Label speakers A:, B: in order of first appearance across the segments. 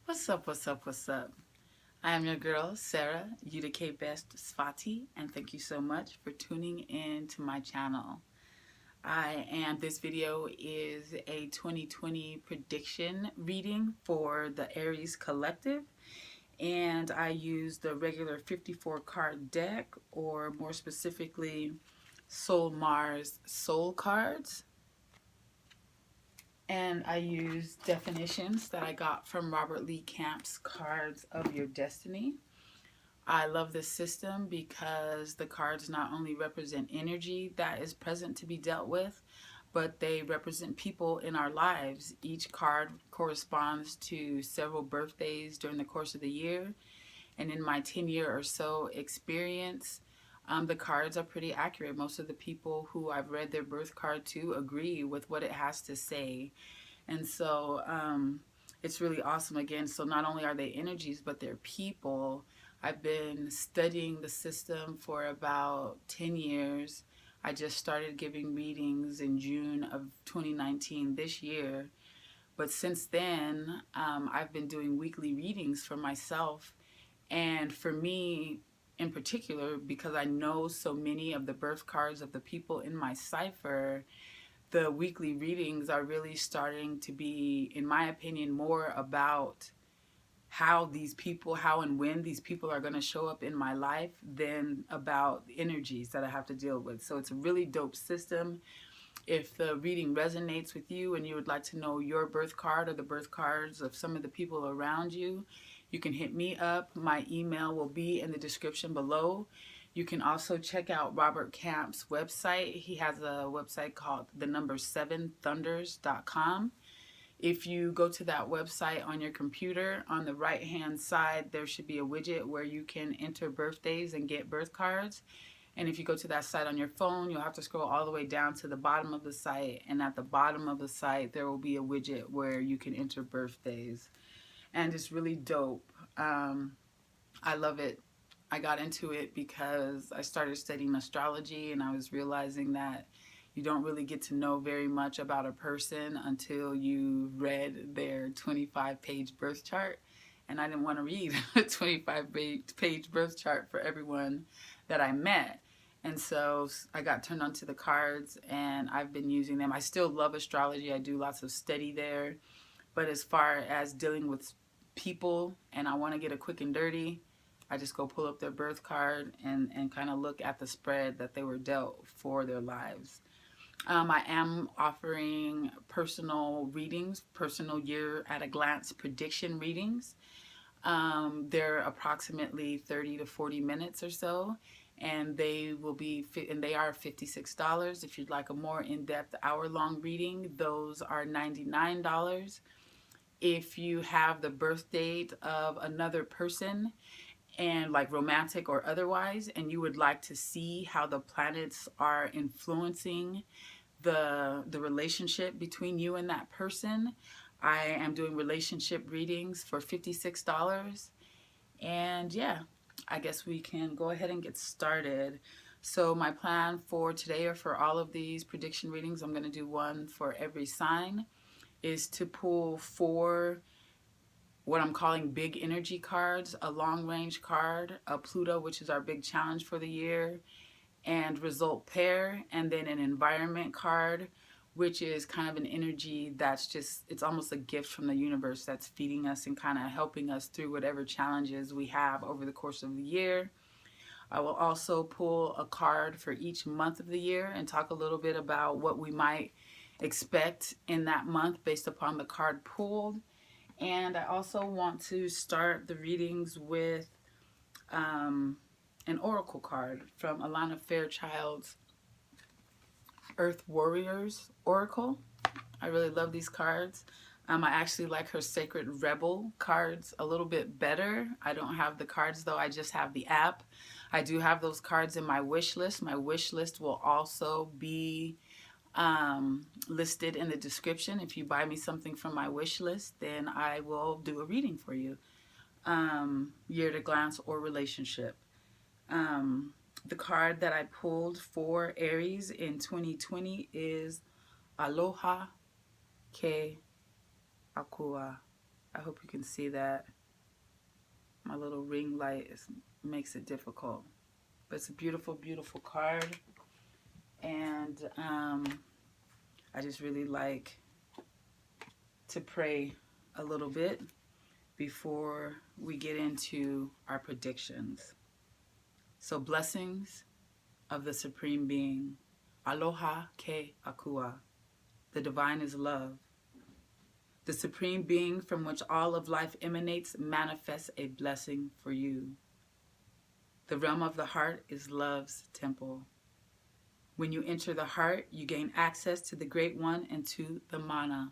A: What's up, what's up, what's up? I am your girl, Sarah, UDK Best Svati, and thank you so much for tuning in to my channel. This video is a 2020 prediction reading for the Aries collective, and I use the regular 54 card deck, or more specifically, Soul Mars Soul cards. And I use definitions that I got from Robert Lee Camp's Cards of Your Destiny. I love this system because the cards not only represent energy that is present to be dealt with, but they represent people in our lives. Each card corresponds to several birthdays during the course of the year. And in my 10-year or so experience, the cards are pretty accurate. Most of the people who I've read their birth card to agree with what it has to say. And so it's really awesome again. So not only are they energies, but they're people. I've been studying the system for about 10 years. I just started giving readings in June of 2019 this year. But since then, I've been doing weekly readings for myself. And for me, in particular, because I know so many of the birth cards of the people in my cipher, the weekly readings are really starting to be, in my opinion, more about how and when these people are going to show up in my life than about energies that I have to deal with. So it's a really dope system. If the reading resonates with you and you would like to know your birth card or the birth cards of some of the people around you, you can hit me up. My email will be in the description below. You can also check out Robert Camp's website. He has a website called the7thunders.com. If you go to that website on your computer, on the right hand side there should be a widget where you can enter birthdays and get birth cards. And if you go to that site on your phone, you'll have to scroll all the way down to the bottom of the site, and at the bottom of the site there will be a widget where you can enter birthdays. And it's really dope. I love it. I got into it because I started studying astrology, and I was realizing that you don't really get to know very much about a person until you read their 25-page birth chart. And I didn't want to read a 25-page birth chart for everyone that I met. And so I got turned on to the cards, and I've been using them. I still love astrology. I do lots of study there. But as far as dealing with people and I want to get a quick and dirty, I just go pull up their birth card and kind of look at the spread that they were dealt for their lives. I am offering personal readings, personal year at a glance prediction readings. They're approximately 30 to 40 minutes or so, and they are $56. If you'd like a more in-depth hour-long reading, those are $99. If you have the birth date of another person, and like romantic or otherwise, and you would like to see how the planets are influencing the relationship between you and that person, I am doing relationship readings for $56. And yeah, I guess we can go ahead and get started. So my plan for today, or for all of these prediction readings, I'm going to do one for every sign, is to pull 4 what I'm calling big energy cards: a long range card, a Pluto, which is our big challenge for the year, and result pair, and then an environment card, which is kind of an energy that's just, it's almost a gift from the universe that's feeding us and kind of helping us through whatever challenges we have over the course of the year. I will also pull a card for each month of the year and talk a little bit about what we might expect in that month based upon the card pulled. And I also want to start the readings with an oracle card from Alana Fairchild's Earth Warriors Oracle. I really love these cards. I actually like her Sacred Rebel cards a little bit better. I don't have the cards though, I just have the app. I do have those cards in my wish list. My wish list will also be listed in the description. If you buy me something from my wish list, then I will do a reading for you, year to glance or relationship. The card that I pulled for Aries in 2020 is Aloha Ke Akua. I hope you can see that. My little ring light makes it difficult. But it's a beautiful, beautiful card. And I just really like to pray a little bit before we get into our predictions. So blessings of the Supreme Being. Aloha Ke Akua. The divine is love. The Supreme Being from which all of life emanates manifests a blessing for you. The realm of the heart is love's temple. When you enter the heart, you gain access to the Great One and to the mana,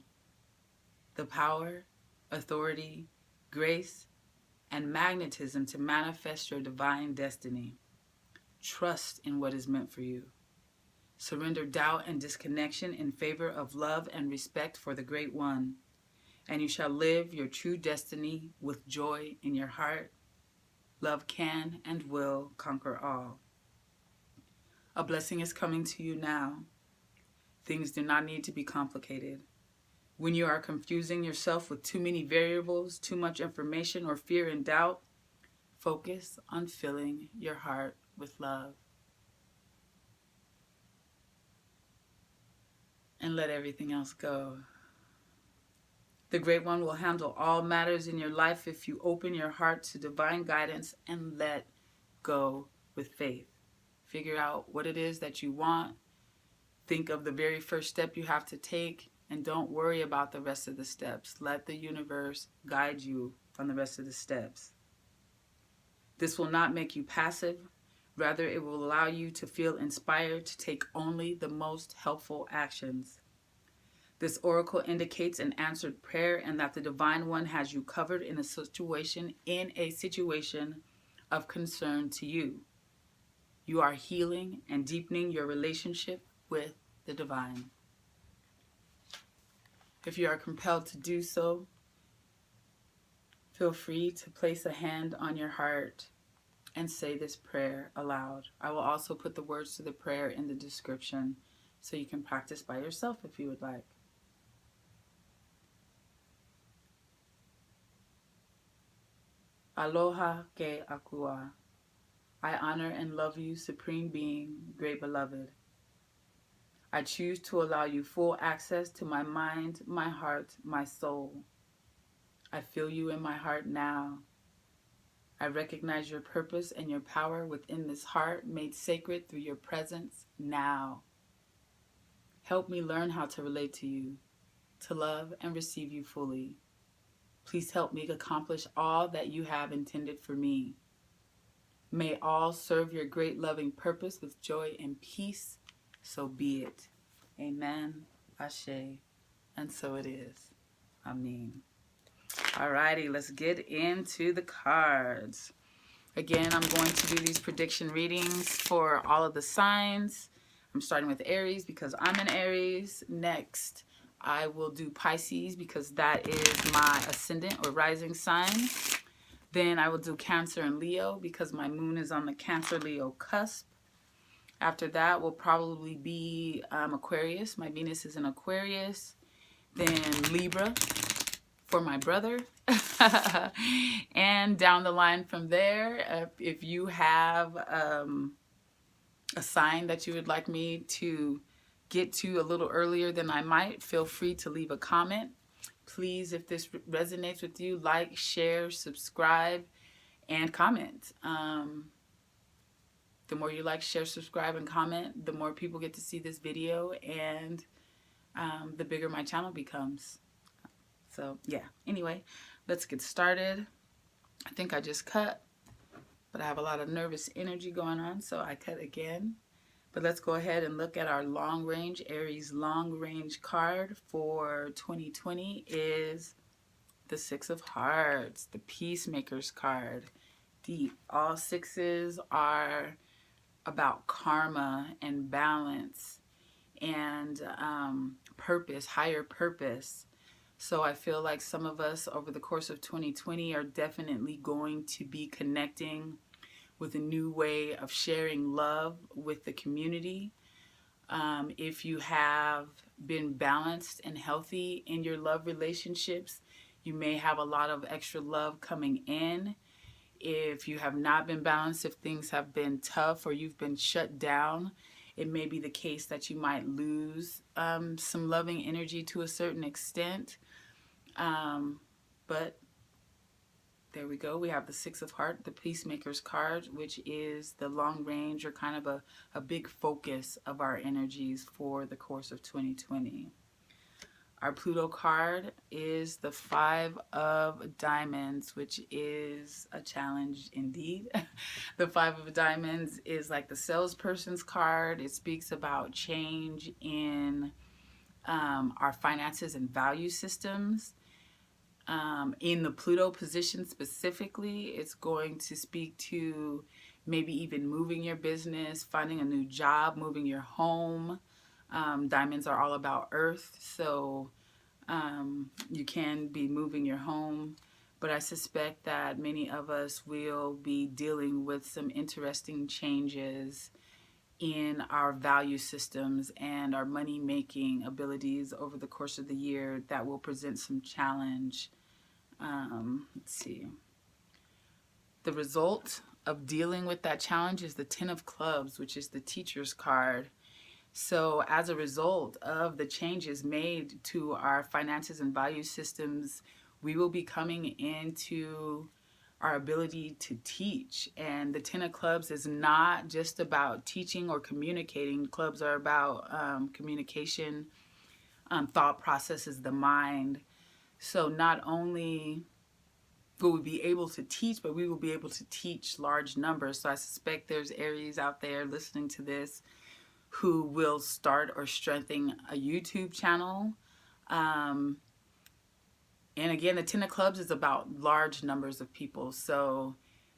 A: the power, authority, grace, and magnetism to manifest your divine destiny. Trust in what is meant for you. Surrender doubt and disconnection in favor of love and respect for the Great One, and you shall live your true destiny with joy in your heart. Love can and will conquer all. A blessing is coming to you now. Things do not need to be complicated. When you are confusing yourself with too many variables, too much information, or fear and doubt, focus on filling your heart with love. And let everything else go. The Great One will handle all matters in your life if you open your heart to divine guidance and let go with faith. Figure out what it is that you want. Think of the very first step you have to take, and don't worry about the rest of the steps. Let the universe guide you on the rest of the steps. This will not make you passive. Rather, it will allow you to feel inspired to take only the most helpful actions. This oracle indicates an answered prayer and that the Divine One has you covered in a situation of concern to you. You are healing and deepening your relationship with the divine. If you are compelled to do so, feel free to place a hand on your heart and say this prayer aloud. I will also put the words to the prayer in the description so you can practice by yourself if you would like. Aloha Ke Akua. I honor and love you, Supreme Being, Great Beloved. I choose to allow you full access to my mind, my heart, my soul. I feel you in my heart now. I recognize your purpose and your power within this heart made sacred through your presence now. Help me learn how to relate to you, to love and receive you fully. Please help me accomplish all that you have intended for me. May all serve your great loving purpose with joy and peace. So be it. Amen. Ashe. And so it is. Amen. Alrighty, let's get into the cards. Again, I'm going to do these prediction readings for all of the signs. I'm starting with Aries because I'm an Aries. Next, I will do Pisces because that is my ascendant or rising sign. Then I will do Cancer and Leo because my moon is on the Cancer-Leo cusp. After that will probably be Aquarius. My Venus is in Aquarius. Then Libra for my brother. And down the line from there, if you have a sign that you would like me to get to a little earlier than I might, feel free to leave a comment. Please, if this resonates with you, like, share, subscribe, and comment. The more you like, share, subscribe, and comment, the more people get to see this video, and the bigger my channel becomes. So, yeah. Anyway, let's get started. I think I just cut, but I have a lot of nervous energy going on, so I cut again. But let's go ahead and look at our long range. Aries long range card for 2020 is the Six of Hearts, the Peacemaker's card. Deep. All sixes are about karma and balance and purpose, higher purpose. So I feel like some of us over the course of 2020 are definitely going to be connecting with a new way of sharing love with the community. If you have been balanced and healthy in your love relationships, You may have a lot of extra love coming in. If you have not been balanced, if things have been tough or you've been shut down, it may be the case that you might lose some loving energy to a certain extent. But there we go. We have the Six of Hearts, the Peacemaker's card, which is the long range or kind of a big focus of our energies for the course of 2020. Our Pluto card is the Five of Diamonds, which is a challenge indeed. The Five of Diamonds is like the salesperson's card. It speaks about change in our finances and value systems. In the Pluto position specifically, it's going to speak to maybe even moving your business, finding a new job, moving your home. Diamonds are all about earth, so you can be moving your home. But I suspect that many of us will be dealing with some interesting changes in our value systems and our money-making abilities over the course of the year that will present some challenge. Let's see. The result of dealing with that challenge is the Ten of Clubs, which is the teacher's card. So as a result of the changes made to our finances and value systems, we will be coming into our ability to teach. And the Ten of Clubs is not just about teaching or communicating. Clubs are about communication, thought processes, the mind. So not only will we be able to teach, but we will be able to teach large numbers. So I suspect there's Aries out there listening to this who will start or strengthen a YouTube channel. And again, the Ten of Clubs is about large numbers of people. So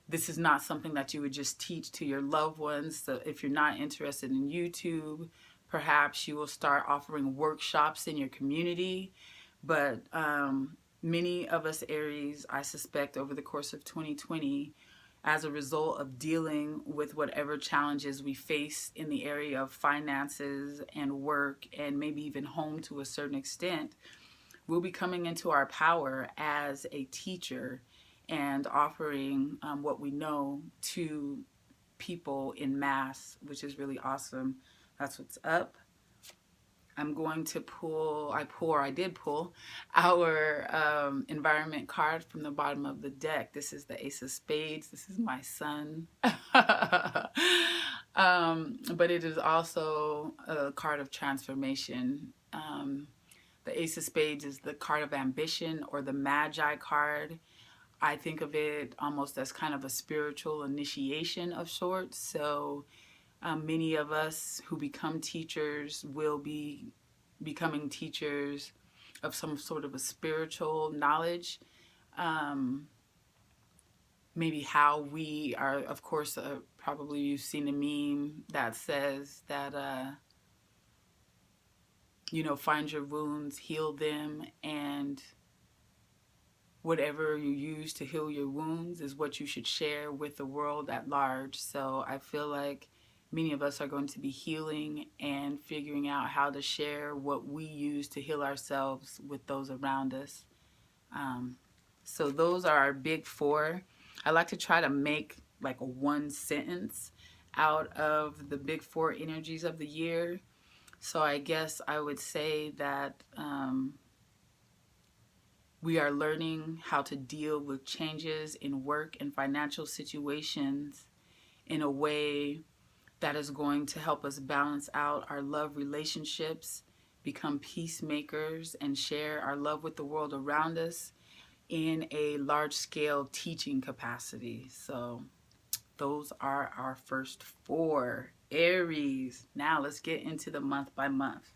A: this is not something that you would just teach to your loved ones. So if you're not interested in YouTube, perhaps you will start offering workshops in your community. But many of us Aries, I suspect, over the course of 2020, as a result of dealing with whatever challenges we face in the area of finances and work and maybe even home to a certain extent, we'll be coming into our power as a teacher and offering what we know to people in mass, which is really awesome. That's what's up. I'm going to pull, I did pull our environment card from the bottom of the deck. This is the Ace of Spades. This is my son. But it is also a card of transformation. The Ace of Spades is the card of ambition, or the Magi card. I think of it almost as kind of a spiritual initiation of sorts. So many of us who become teachers will be becoming teachers of some sort of a spiritual knowledge. Maybe how we are, of course, probably you've seen a meme that says that, find your wounds, heal them, and whatever you use to heal your wounds is what you should share with the world at large. So I feel like many of us are going to be healing and figuring out how to share what we use to heal ourselves with those around us. So those are our big four. I like to try to make like a one sentence out of the big four energies of the year. So I guess I would say that we are learning how to deal with changes in work and financial situations in a way that is going to help us balance out our love relationships, become peacemakers, and share our love with the world around us in a large-scale teaching capacity. So those are our first four. Aries. Now let's get into the month by month.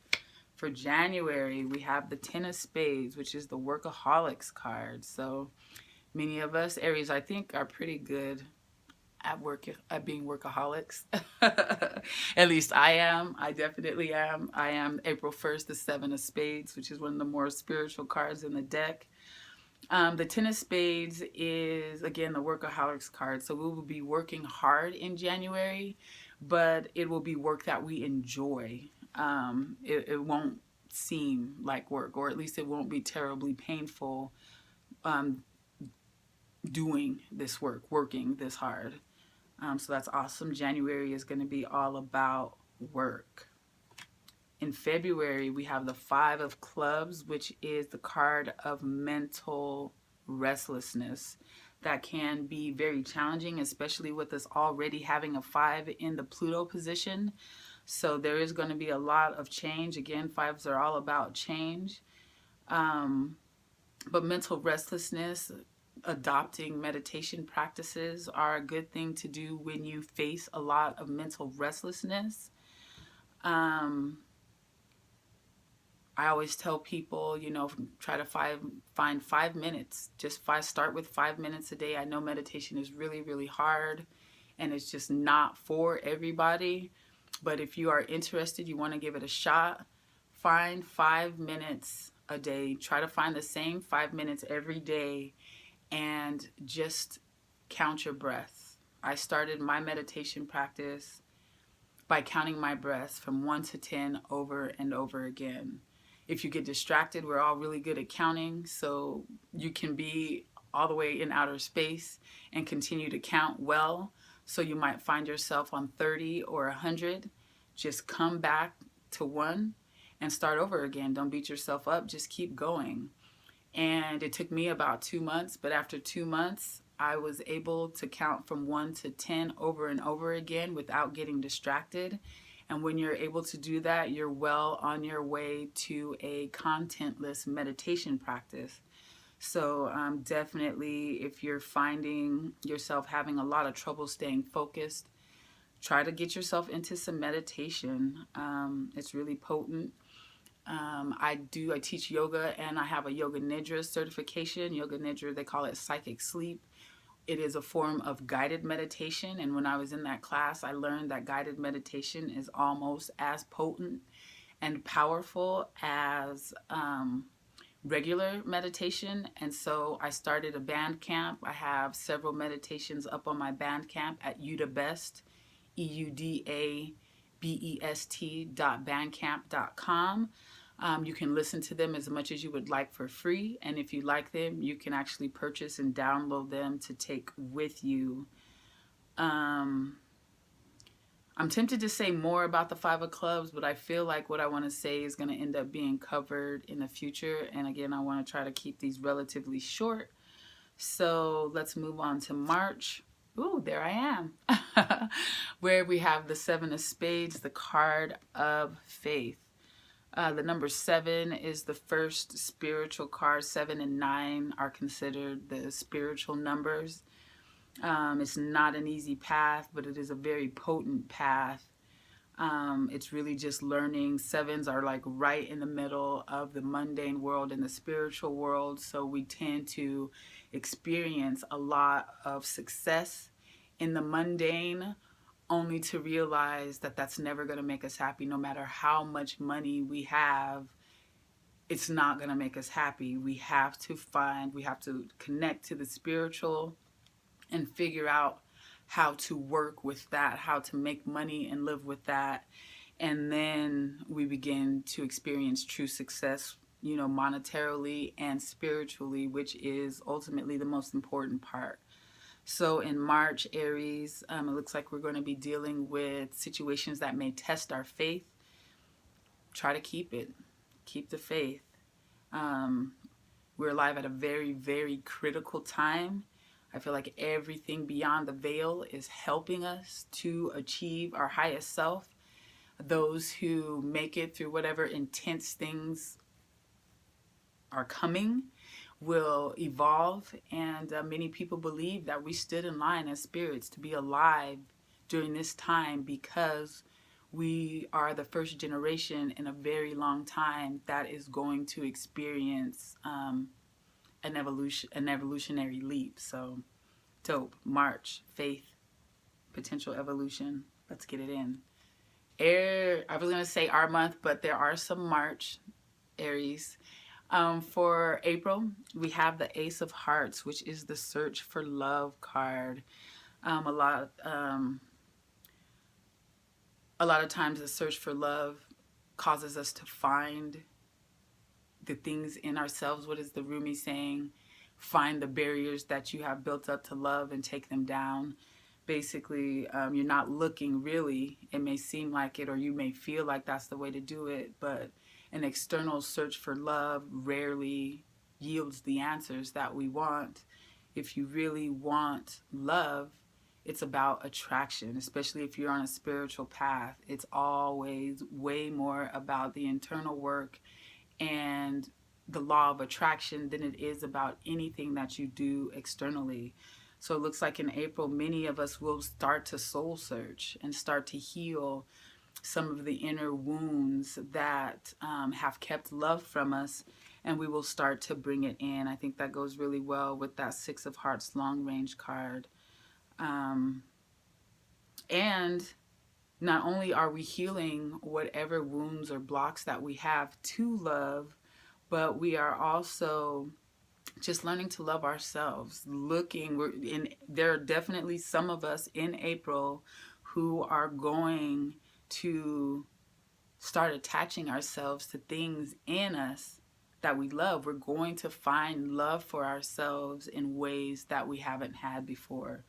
A: For January, we have the Ten of Spades, which is the Workaholics card. So many of us, Aries, I think, are pretty good at being workaholics. At least I am. I definitely am. I am April 1st, the Seven of Spades, which is one of the more spiritual cards in the deck. The Ten of Spades is, again, the Workaholics card. So we will be working hard in January, but it will be work that we enjoy. It won't seem like work, or at least it won't be terribly painful. doing this work, working this hard. So that's awesome. January is going to be all about work. In February, we have the Five of Clubs, which is the card of mental restlessness. That can be very challenging, especially with us already having a 5 in the Pluto position. So there is going to be a lot of change. Again, fives are all about change. But mental restlessness, adopting meditation practices are a good thing to do when you face a lot of mental restlessness. I always tell people, try to find 5 minutes. Start with 5 minutes a day. I know meditation is really, really hard and it's just not for everybody. But if you are interested, you want to give it a shot, find 5 minutes a day. Try to find the same 5 minutes every day and just count your breath. I started my meditation practice by counting my breaths from 1 to 10 over and over again. If you get distracted, we're all really good at counting, so you can be all the way in outer space and continue to count well. So you might find yourself on 30 or 100. Just come back to 1 and start over again. Don't beat yourself up, just keep going. And it took me about 2 months, but after 2 months, I was able to count from 1 to 10 over and over again without getting distracted. And when you're able to do that, you're well on your way to a contentless meditation practice. So definitely, if you're finding yourself having a lot of trouble staying focused, try to get yourself into some meditation. It's really potent. I teach yoga, and I have a Yoga Nidra certification. Yoga Nidra, they call it psychic sleep. It is a form of guided meditation, and when I was in that class, I learned that guided meditation is almost as potent and powerful as regular meditation. And so I started a band camp. I have several meditations up on my band camp at UdaBest, EUDABEST.bandcamp.com. You can listen to them as much as you would like for free, and if you like them, you can actually purchase and download them to take with you. I'm tempted to say more about the Five of Clubs, but I feel like what I want to say is going to end up being covered in the future, and again, I want to try to keep these relatively short. So let's move on to March. Ooh, there I am. Where we have the Seven of Spades, the card of faith. The number 7 is the first spiritual card. 7 and 9 are considered the spiritual numbers. It's not an easy path, but it is a very potent path. It's really just learning. 7s are like right in the middle of the mundane world and the spiritual world. So we tend to experience a lot of success in the mundane, only to realize that that's never going to make us happy. No matter how much money we have, it's not going to make us happy. We have to connect to the spiritual and figure out how to work with that, how to make money and live with that. And then we begin to experience true success, monetarily and spiritually, which is ultimately the most important part. So in March, Aries, it looks like we're going to be dealing with situations that may test our faith. Try to keep it. Keep the faith. We're alive at a very, very critical time. I feel like everything beyond the veil is helping us to achieve our highest self. Those who make it through whatever intense things are coming will evolve, and many people believe that we stood in line as spirits to be alive during this time because we are the first generation in a very long time that is going to experience an evolutionary leap. So dope. March, faith, potential evolution. Let's get it in. I was going to say our month, but there are some March, Aries. For April, we have the Ace of Hearts, which is the search for love card. A lot of times the search for love causes us to find the things in ourselves. What is the Rumi saying? find the barriers that you have built up to love and take them down. Basically, you're not looking really. It may seem like it, or you may feel like that's the way to do it, but an external search for love rarely yields the answers that we want. If you really want love, it's about attraction, especially if you're on a spiritual path. It's always way more about the internal work and the law of attraction than it is about anything that you do externally. So it looks like in April, many of us will start to soul search and start to heal some of the inner wounds that have kept love from us, and we will start to bring it in. I think that goes really well with that Six of Hearts long range card. And not only are we healing whatever wounds or blocks that we have to love, but we are also just learning to love ourselves. There are definitely some of us in April who are going to start attaching ourselves to things in us that we love. We're going to find love for ourselves in ways that we haven't had before,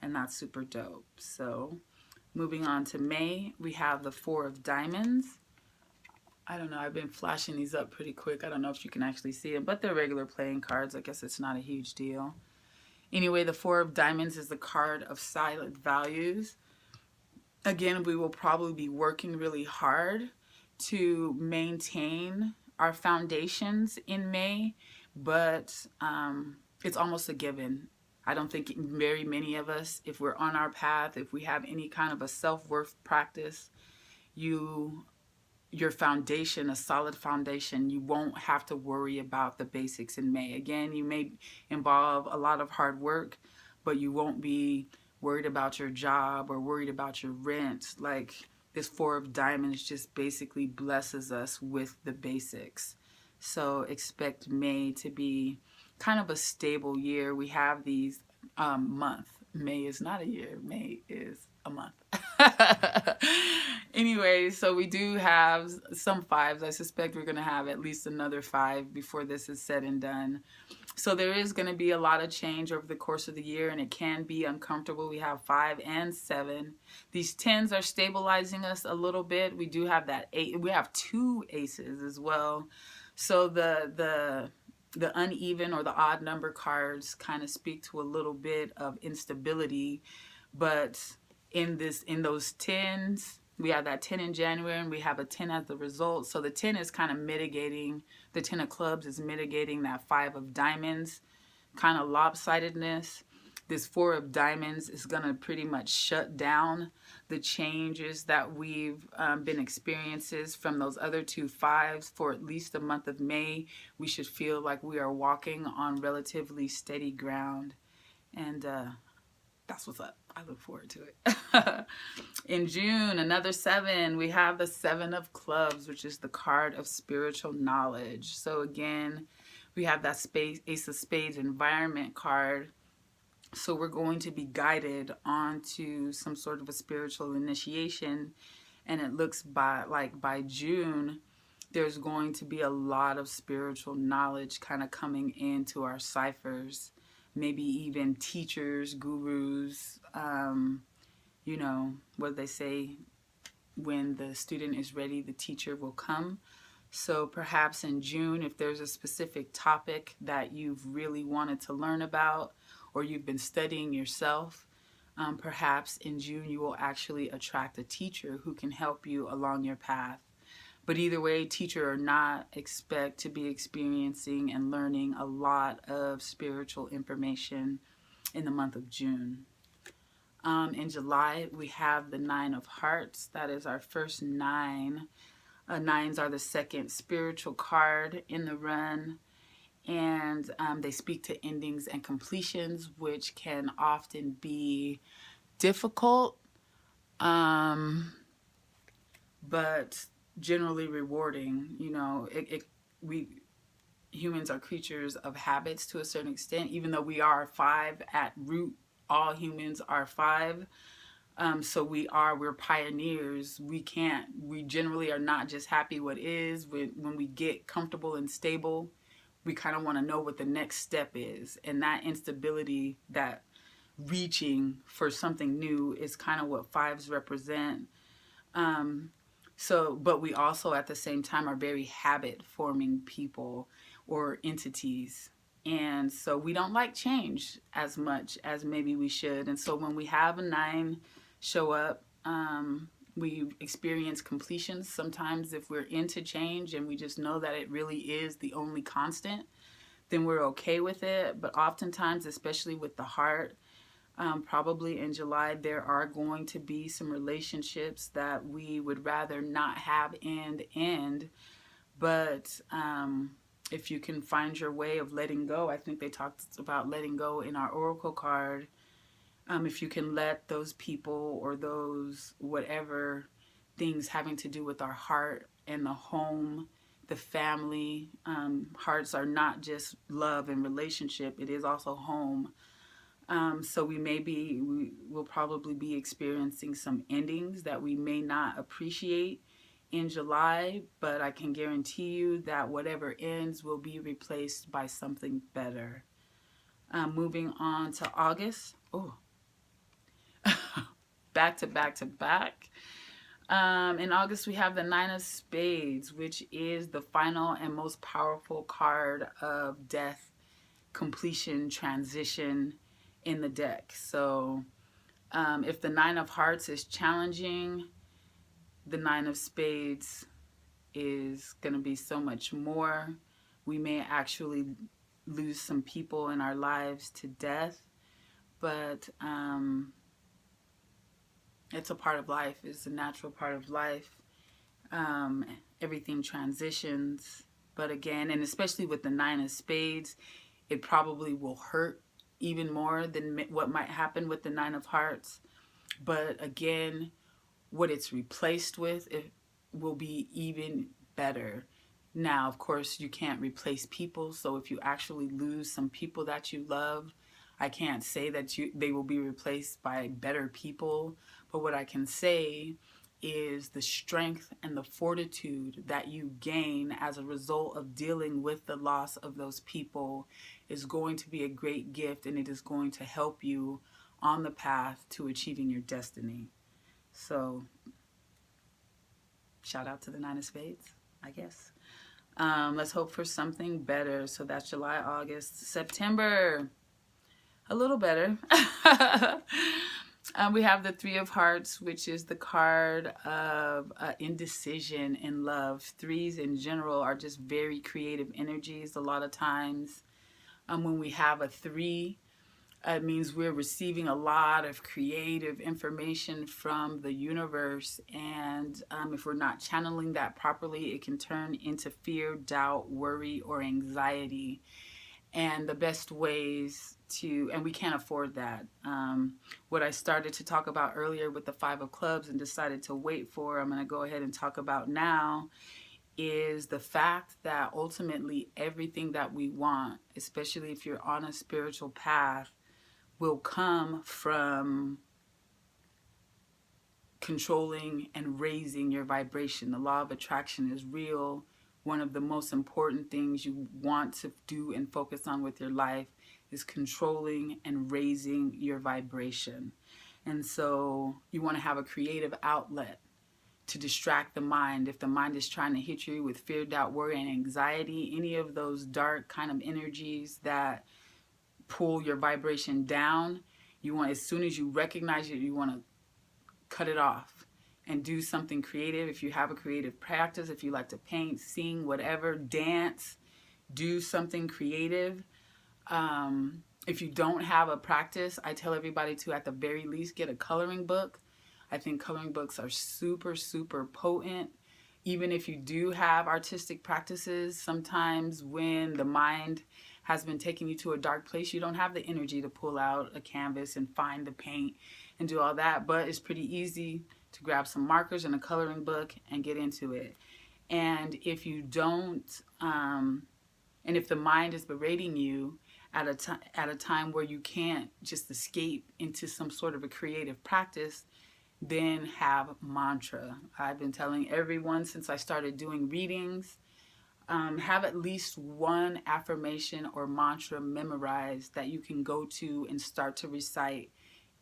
A: and that's super dope. So moving on to May, we have the Four of Diamonds. I don't know, I've been flashing these up pretty quick. I don't know if you can actually see them, but they're regular playing cards. I guess it's not a huge deal. Anyway, the Four of Diamonds is the card of silent values. Again, we will probably be working really hard to maintain our foundations in May, but it's almost a given. I don't think very many of us, if we're on our path, if we have any kind of a self-worth practice, your foundation, a solid foundation, you won't have to worry about the basics in May. Again, you may involve a lot of hard work, but you won't be worried about your job or worried about your rent. Like, this Four of Diamonds just basically blesses us with the basics. So expect May to be kind of a stable year. We have these month. May is not a year. May is a month. Anyway, so we do have some fives. I suspect we're going to have at least another five before this is said and done. So there is going to be a lot of change over the course of the year, and it can be uncomfortable. We have 5 and 7. These 10s are stabilizing us a little bit. We do have that 8. We have 2 aces as well. So the uneven or the odd number cards kind of speak to a little bit of instability, but in those 10s, we have that 10 in January, and we have a 10 as the result. So the 10 is kind of mitigating, the 10 of clubs is mitigating that 5 of diamonds kind of lopsidedness. This 4 of diamonds is going to pretty much shut down the changes that we've been experiences from those other 2 5s for at least the month of May. We should feel like we are walking on relatively steady ground, and that's what's up. I look forward to it. In June, another 7, we have the 7 of clubs, which is the card of spiritual knowledge. So again, we have that Ace of Spades environment card. So we're going to be guided onto some sort of a spiritual initiation. And it looks by June, there's going to be a lot of spiritual knowledge kind of coming into our ciphers. Maybe even teachers, gurus, you know, what they say, when the student is ready, the teacher will come. So perhaps in June, if there's a specific topic that you've really wanted to learn about, or you've been studying yourself, perhaps in June you will actually attract a teacher who can help you along your path. But either way, teacher or not, expect to be experiencing and learning a lot of spiritual information in the month of June. In July, we have the 9 of Hearts. That is our first 9. 9s are the second spiritual card in the run. And they speak to endings and completions, which can often be difficult, but generally rewarding. You know, we humans are creatures of habits to a certain extent. Even though we are 5 at root, all humans are 5. So we're pioneers. We generally are not just happy what is. When we get comfortable and stable, we kind of want to know what the next step is. And that instability, that reaching for something new, is kind of what fives represent. But we also at the same time are very habit forming people or entities. And so we don't like change as much as maybe we should. And so when we have a 9 show up, we experience completions sometimes if we're into change and we just know that it really is the only constant, then we're okay with it. But oftentimes, especially with the heart, probably in July, there are going to be some relationships that we would rather not have end. But if you can find your way of letting go, I think they talked about letting go in our oracle card. If you can let those people or those whatever things having to do with our heart and the home, the family, hearts are not just love and relationship, it is also home. So we will probably be experiencing some endings that we may not appreciate in July, but I can guarantee you that whatever ends will be replaced by something better. Moving on to August. Oh, back to back to back. In August, we have the 9 of Spades, which is the final and most powerful card of death, completion, transition in the deck. So if the 9 of Hearts is challenging, the 9 of Spades is going to be so much more. We may actually lose some people in our lives to death, but it's a part of life. It's a natural part of life. Everything transitions. But again, and especially with the 9 of Spades, it probably will hurt even more than what might happen with the 9 of Hearts. But again, what it's replaced with, it will be even better. Now, of course, you can't replace people. So if you actually lose some people that you love, I can't say that they will be replaced by better people. But what I can say is the strength and the fortitude that you gain as a result of dealing with the loss of those people is going to be a great gift, and it is going to help you on the path to achieving your destiny. So shout out to the 9 of Spades, I guess. Let's hope for something better. So that's July, August, September. A little better. We have the 3 of Hearts, which is the card of indecision in love. 3s in general are just very creative energies a lot of times. When we have a 3, it means we're receiving a lot of creative information from the universe. And if we're not channeling that properly, it can turn into fear, doubt, worry, or anxiety. And the best ways and we can't afford that. What I started to talk about earlier with the 5 of Clubs and decided to wait for, I'm going to go ahead and talk about now, is the fact that ultimately everything that we want, especially if you're on a spiritual path, will come from controlling and raising your vibration. The law of attraction is real. One of the most important things you want to do and focus on with your life is controlling and raising your vibration. And so you want to have a creative outlet to distract the mind. If the mind is trying to hit you with fear, doubt, worry, and anxiety, any of those dark kind of energies that pull your vibration down, you want, as soon as you recognize it, you want to cut it off and do something creative. If you have a creative practice, if you like to paint, sing, whatever, dance, do something creative. If you don't have a practice, I tell everybody to, at the very least, get a coloring book. I think coloring books are super, super potent. Even if you do have artistic practices, sometimes when the mind has been taking you to a dark place, you don't have the energy to pull out a canvas and find the paint and do all that. But it's pretty easy to grab some markers and a coloring book and get into it. And if you don't, and if the mind is berating you at a time where you can't just escape into some sort of a creative practice, then have mantra. I've been telling everyone since I started doing readings, Have at least one affirmation or mantra memorized that you can go to and start to recite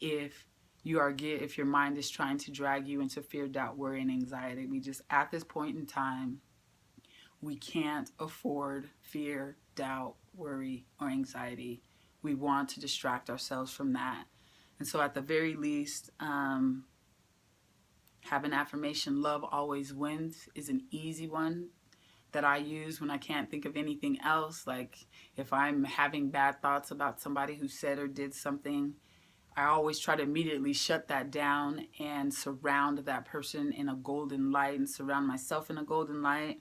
A: if if your mind is trying to drag you into fear, doubt, worry, and anxiety. We just, at this point in time, we can't afford fear, doubt, worry, or anxiety. We want to distract ourselves from that. And so at the very least, have an affirmation, love always wins, is an easy one that I use when I can't think of anything else. Like if I'm having bad thoughts about somebody who said or did something, I always try to immediately shut that down and surround that person in a golden light and surround myself in a golden light.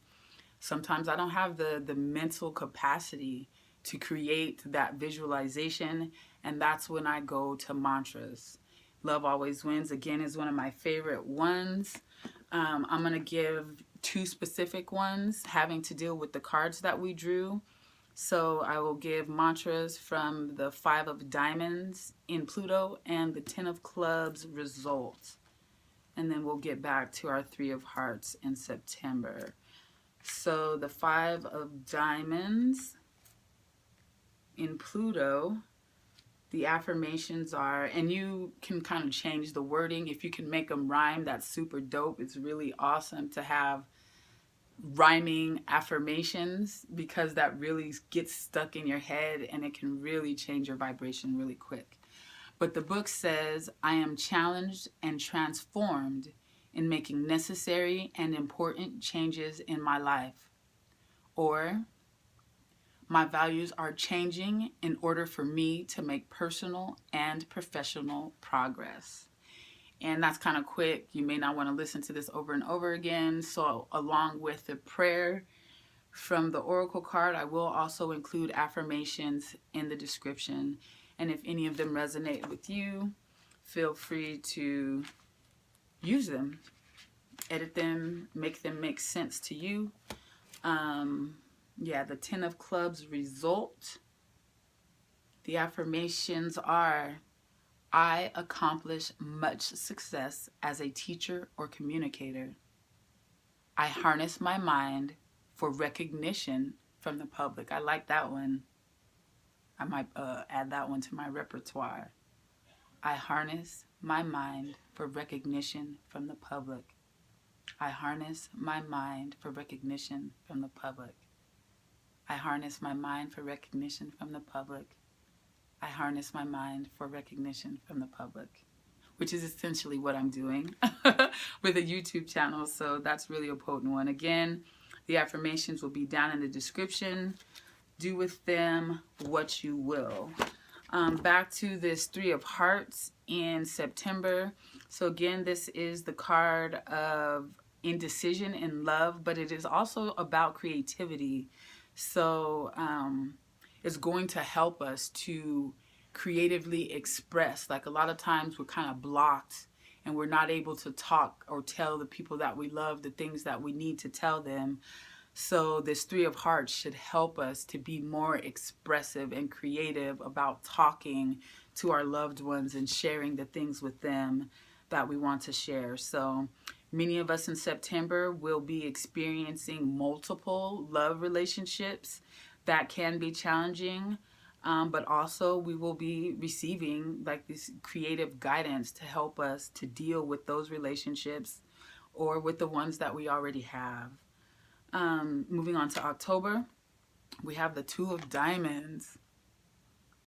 A: Sometimes I don't have the mental capacity to create that visualization, and that's when I go to mantras. Love Always Wins, again, is one of my favorite ones. I'm going to give two specific ones having to deal with the cards that we drew. So I will give mantras from the 5 of Diamonds in Pluto and the 10 of Clubs result. And then we'll get back to our 3 of Hearts in September. So the 5 of Diamonds in Pluto, the affirmations are, and you can kind of change the wording. If you can make them rhyme, that's super dope. It's really awesome to have rhyming affirmations because that really gets stuck in your head and it can really change your vibration really quick. But the book says, I am challenged and transformed in making necessary and important changes in my life. Or, my values are changing in order for me to make personal and professional progress. And that's kind of quick. You may not want to listen to this over and over again. So along with the prayer from the oracle card, I will also include affirmations in the description. And if any of them resonate with you, feel free to use them, edit them, make them make sense to you. The 10 of Clubs result. The affirmations are, I accomplish much success as a teacher or communicator. I harness my mind for recognition from the public. I like that one. I might add that one to my repertoire. I harness my mind for recognition from the public. I harness my mind for recognition from the public. I harness my mind for recognition from the public. I harness my mind for recognition from the public, which is essentially what I'm doing with a YouTube channel. So that's really a potent one. Again, the affirmations will be down in the description. Do with them what you will. Back to this 3 of Hearts in September. So again, this is the card of indecision in love, but it is also about creativity. So it's going to help us to creatively express. Like a lot of times we're kind of blocked and we're not able to talk or tell the people that we love the things that we need to tell them. So this 3 of Hearts should help us to be more expressive and creative about talking to our loved ones and sharing the things with them that we want to share. So many of us in September will be experiencing multiple love relationships that can be challenging, but also we will be receiving like this creative guidance to help us to deal with those relationships or with the ones that we already have. Moving on to October, we have the 2 of Diamonds.